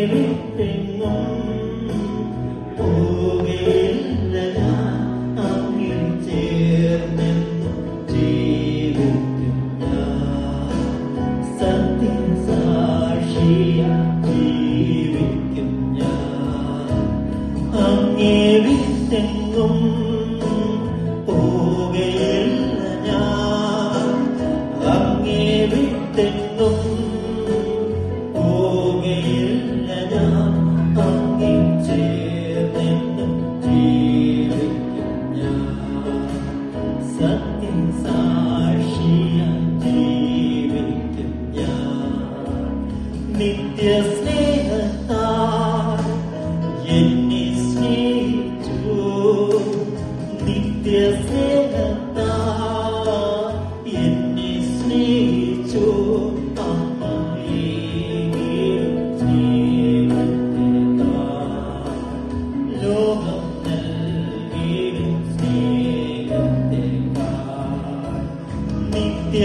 വിട്ടെങ്ങും പോകയില്ല ഞാൻ അങ്ങിൽ ചേർന്നെന്നും ജീവിക്കും ഞാൻ സത്യം സാക്ഷിയായി ജീവിക്കും ഞാൻ അങ്ങേ വിട്ടെങ്ങും പോകയില്ല ഞാൻ അങ്ങേ വിട്ടെങ്ങും പോകയില്ല ഞാൻ അങ്ങിൽ ചേർന്നെന്നും ജീവിക്കും ഞാൻ സത്യം സാക്ഷിയായി ജീവിക്കും ഞാൻ നിത്യസ്നേഹത്താൽ എന്നെ സ്നേഹിച്ചു നിത്യസ്നേഹത്താൽ എന്നെ സ്നേഹിച്ചു ലോകം നൽകിയ സ്നേഹത്തെക്കാൾ നിത്യ